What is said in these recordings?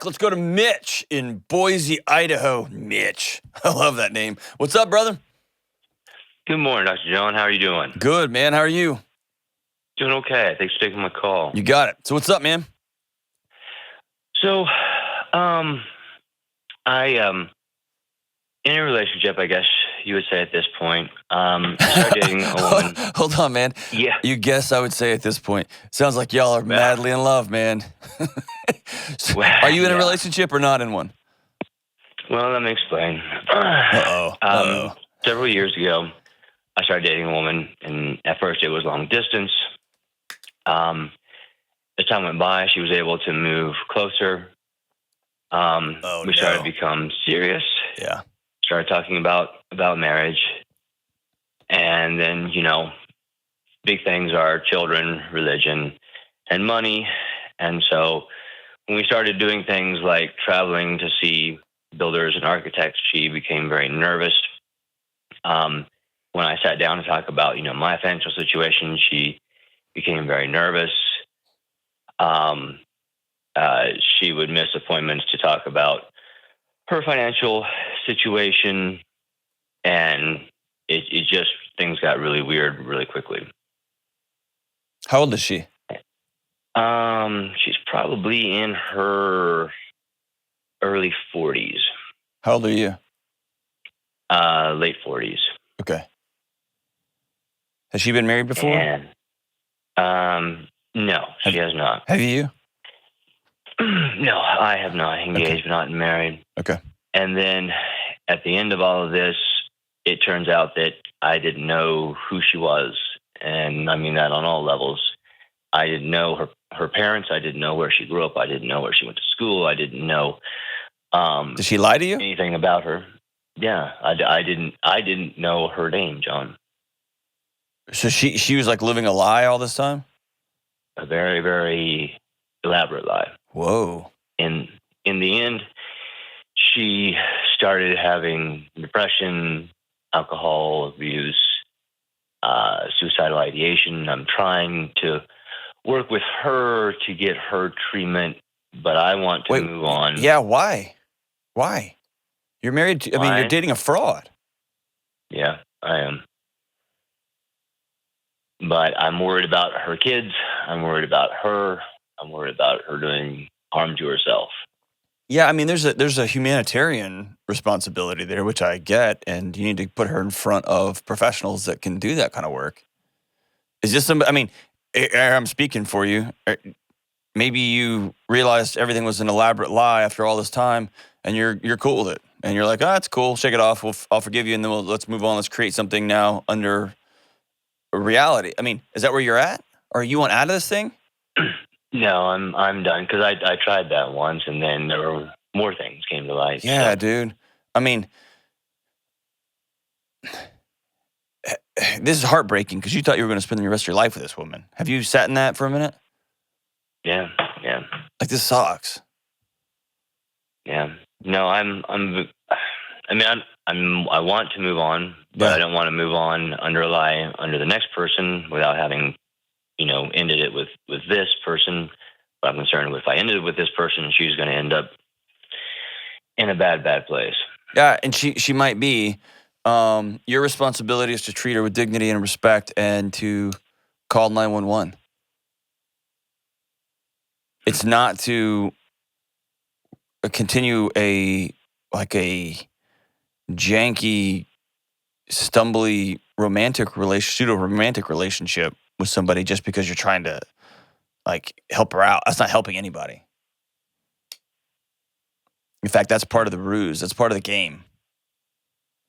Let's go to Mitch in Boise, Idaho. Mitch. I love that name. What's up, brother? Good morning, Dr. John. How are you doing? Good, man. How are you? Doing okay. Thanks for taking my call. You got it. So what's up, man? So, in a relationship, I guess you would say at this point, started dating a woman. Hold on, man. Yeah. You guess I would say at this point. Sounds like y'all are madly in love, man. So, are you in a relationship or not in one? Well, let me explain. Uh-oh. Several years ago, I started dating a woman, and at first it was long distance. As time went by, she was able to move closer. We started to become serious. Yeah. Started talking about marriage. And then, big things are children, religion, and money. And so when we started doing things like traveling to see builders and architects, she became very nervous. When I sat down to talk about, my financial situation, she became very nervous. She would miss appointments to talk about her financial situation, and it just, things got really weird really quickly. How old is she? She's probably in her early 40s. How old are you? Late 40s. Okay. Has she been married before? And, no, she has not. Have you? No, I have not. Engaged, but not married. Okay. And then at the end of all of this, it turns out that I didn't know who she was. And I mean that on all levels. I didn't know her parents. I didn't know where she grew up. I didn't know where she went to school. I didn't know Did she lie to you? anything about her. Yeah, I didn't know her name, John. So she was like living a lie all this time? A very, very elaborate lie. Whoa. In the end, she started having depression, alcohol abuse, suicidal ideation. I'm trying to work with her to get her treatment, but I want to move on. Yeah, why? Why? You're married to, you're dating a fraud. Yeah, I am. But I'm worried about her kids. I'm worried about her. I'm worried about her doing harm to herself. Yeah, I mean, there's a humanitarian responsibility there, which I get, and you need to put her in front of professionals that can do that kind of work. Is this somebody? I mean, I'm speaking for you. Maybe you realized everything was an elaborate lie after all this time, and you're cool with it, and you're like, it's cool, shake it off. I'll forgive you, and then let's move on. Let's create something now under reality. I mean, is that where you're at? Or you want out of this thing? No, I'm done, because I tried that once, and then there were more things came to light. Yeah, so. Dude. I mean, this is heartbreaking because you thought you were going to spend the rest of your life with this woman. Have you sat in that for a minute? Yeah. Like, this sucks. Yeah. No, I want to move on, but I don't want to move on under a lie under the next person without having, ended it with this person. But I'm concerned if I ended it with this person, she's going to end up in a bad place. Yeah, and she might be. Your responsibility is to treat her with dignity and respect and to call 911. It's not to continue a janky, stumbly pseudo-romantic relationship with somebody just because you're trying to help her out. That's not helping anybody. In fact, that's part of the ruse. That's part of the game.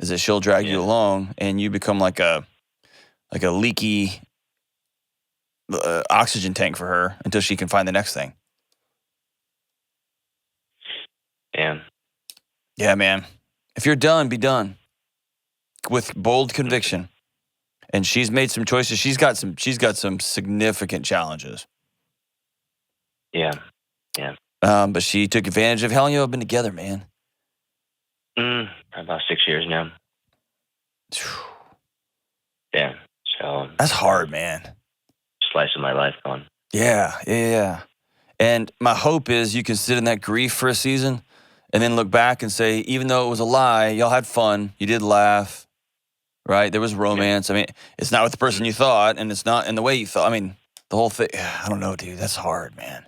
Is that she'll drag you along and you become like a leaky oxygen tank for her until she can find the next thing. Yeah, man. If you're done, be done. With bold conviction. And she's made some choices. She's got some significant challenges. Yeah. But she took advantage of how long y'all have been together, man? About 6 years now. Yeah. So that's hard, man. Slice of my life gone. Yeah. And my hope is you can sit in that grief for a season and then look back and say, even though it was a lie, y'all had fun. You did laugh, right? There was romance. I mean, it's not with the person you thought, and it's not in the way you thought. I mean, the whole thing, I don't know, dude. That's hard, man.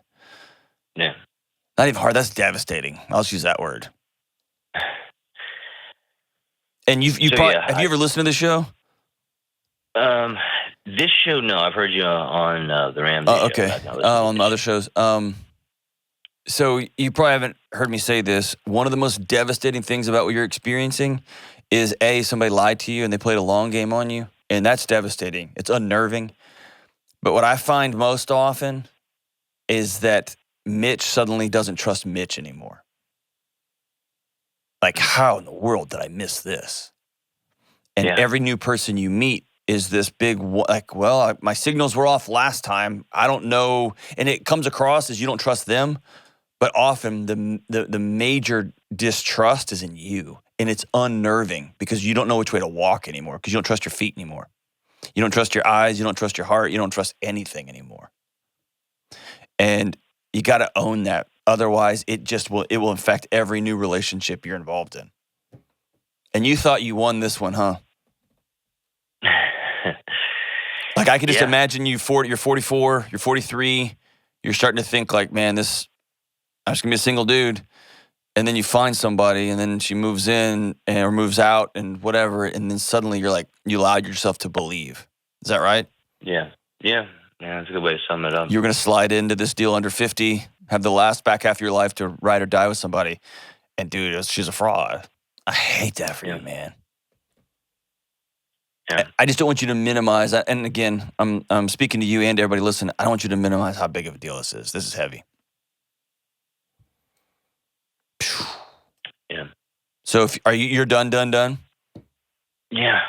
Yeah. Not even hard. That's devastating. I'll just use that word. And have you ever listened to this show? This show, no. I've heard you on the Ramsey show. Okay. On the other shows. So you probably haven't heard me say this. One of the most devastating things about what you're experiencing is somebody lied to you and they played a long game on you, and that's devastating. It's unnerving. But what I find most often is that Mitch suddenly doesn't trust Mitch anymore. Like, how in the world did I miss this? And every new person you meet is this big, like, well, my signals were off last time. I don't know. And it comes across as you don't trust them. But often the major distrust is in you. And it's unnerving because you don't know which way to walk anymore because you don't trust your feet anymore. You don't trust your eyes. You don't trust your heart. You don't trust anything anymore. And you got to own that. Otherwise, it will affect every new relationship you're involved in. And you thought you won this one, huh? Like, I could just imagine you're 44, you're 43, you're starting to think like, man, I'm just going to be a single dude. And then you find somebody, and then she moves in or moves out and whatever, and then suddenly you're like, you allowed yourself to believe. Is that right? Yeah. That's a good way to sum it up. You're going to slide into this deal under 50, have the last back half of your life to ride or die with somebody, and dude, she's a fraud. I hate that for you, man. Yeah. I just don't want you to minimize that. And again, I'm speaking to you and everybody listening. I don't want you to minimize how big of a deal this is. This is heavy. Yeah. So you're done? Yeah.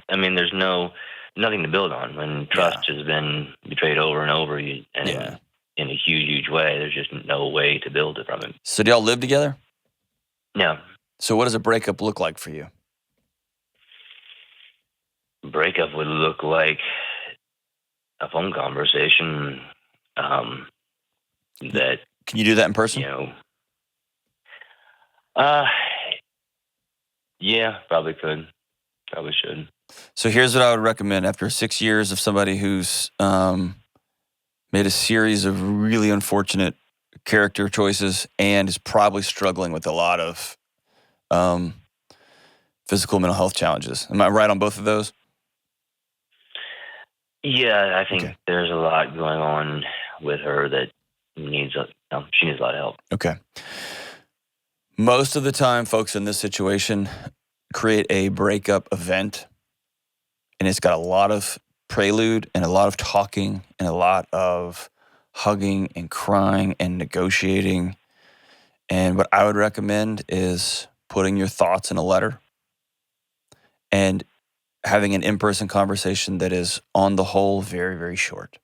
I mean, there's nothing to build on when trust has been betrayed over and over, in a huge way. There's just no way to build it from it. So do y'all live together? Yeah. So what does a breakup look like for you? Breakup would look like a phone conversation. That can you do that in person? Yeah, probably could. Probably should. So here's what I would recommend. After 6 years of somebody who's made a series of really unfortunate character choices and is probably struggling with a lot of physical mental health challenges. Am I right on both of those? Yeah, I think there's a lot going on with her that she needs a lot of help. Okay. Most of the time, folks in this situation create a breakup event, and it's got a lot of prelude and a lot of talking and a lot of hugging and crying and negotiating. And what I would recommend is putting your thoughts in a letter and having an in-person conversation that is, on the whole, very, very short.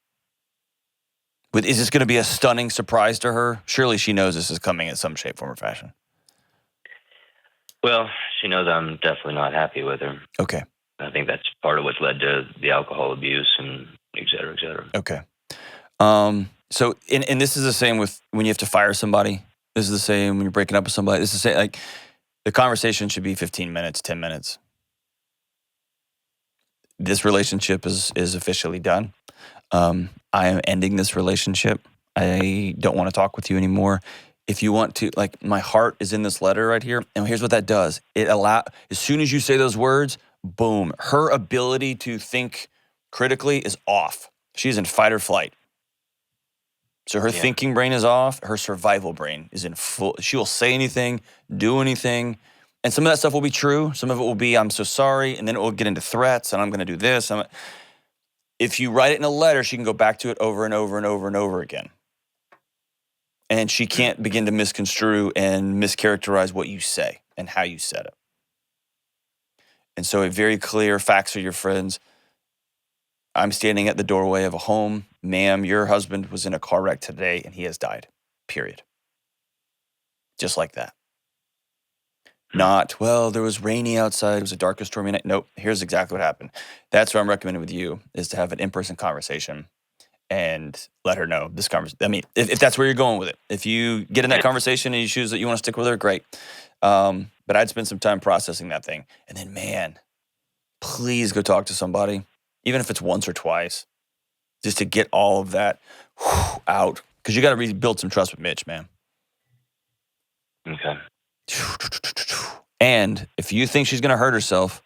Is this going to be a stunning surprise to her? Surely she knows this is coming in some shape, form, or fashion. Well, she knows I'm definitely not happy with her. Okay. I think that's part of what's led to the alcohol abuse and et cetera, et cetera. Okay. So, and this is the same with when you have to fire somebody. This is the same when you're breaking up with somebody. This is the same, like, the conversation should be 15 minutes, 10 minutes. This relationship is officially done. I am ending this relationship. I don't want to talk with you anymore. If you want to, like, my heart is in this letter right here. And here's what that does. As soon as you say those words, boom, her ability to think critically is off. She's in fight or flight. So her thinking brain is off. Her survival brain is in full. She will say anything, do anything. And some of that stuff will be true. Some of it will be, I'm so sorry. And then it will get into threats, and I'm going to do this. If you write it in a letter, she can go back to it over and over and over and over again. And she can't begin to misconstrue and mischaracterize what you say and how you said it. And so a very clear facts are your friends. I'm standing at the doorway of a home. Ma'am, your husband was in a car wreck today and he has died. Period. Just like that. Not, well, there was rainy outside. It was a dark, stormy night. Nope. Here's exactly what happened. That's what I'm recommending with you, is to have an in-person conversation and let her know this conversation. I mean, if that's where you're going with it, if you get in that conversation and you choose that you want to stick with her, great. But I'd spend some time processing that thing. And then, man, please go talk to somebody, even if it's once or twice, just to get all of that out. Because you got to rebuild some trust with Mitch, man. Okay. And if you think she's going to hurt herself,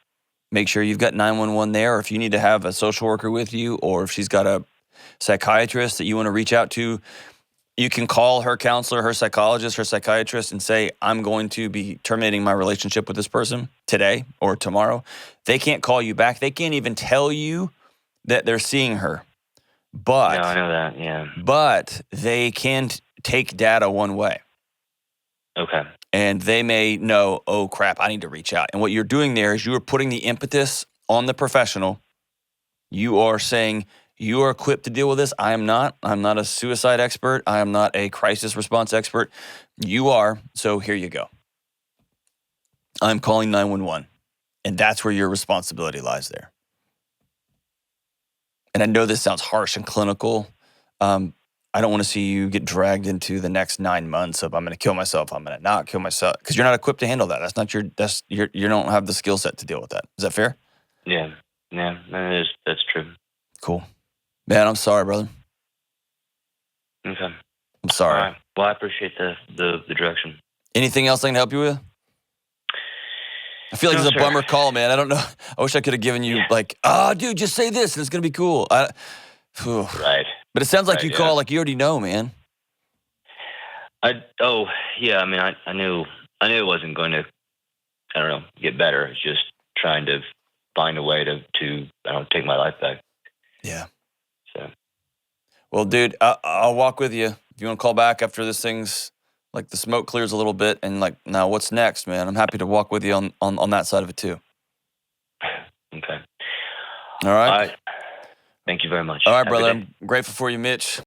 make sure you've got 911 there, or if you need to have a social worker with you, or if she's got a psychiatrist that you want to reach out to, you can call her counselor, her psychologist, her psychiatrist, and say, I'm going to be terminating my relationship with this person today or tomorrow. They can't call you back. They can't even tell you that they're seeing her. But No, I know that, yeah. But they can take data one way. Okay. And they may know, oh, crap, I need to reach out. And what you're doing there is you are putting the impetus on the professional. You are saying, you are equipped to deal with this. I am not. I'm not a suicide expert. I am not a crisis response expert. You are. So here you go. I'm calling 911. And that's where your responsibility lies there. And I know this sounds harsh and clinical. I don't want to see you get dragged into the next 9 months of I'm going to kill myself, I'm going to not kill myself, because you're not equipped to handle that. That's not you don't have the skill set to deal with that. Is that fair? Yeah, that's true. Cool. Man, I'm sorry, brother. Okay. I'm sorry. All right. Well, I appreciate the direction. Anything else I can help you with? I feel like it's a bummer call, man. I don't know. I wish I could have given you dude, just say this and it's going to be cool. Right. But it sounds like you call like you already know, man. I mean, I knew it wasn't going to, I don't know, get better. It's just trying to find a way to take my life back. Yeah. So. Well, dude, I'll walk with you. If you want to call back after this thing's, like, the smoke clears a little bit and, like, now what's next, man? I'm happy to walk with you on that side of it, too. Okay. All right? All right. Thank you very much. All right, brother. I'm grateful for you, Mitch.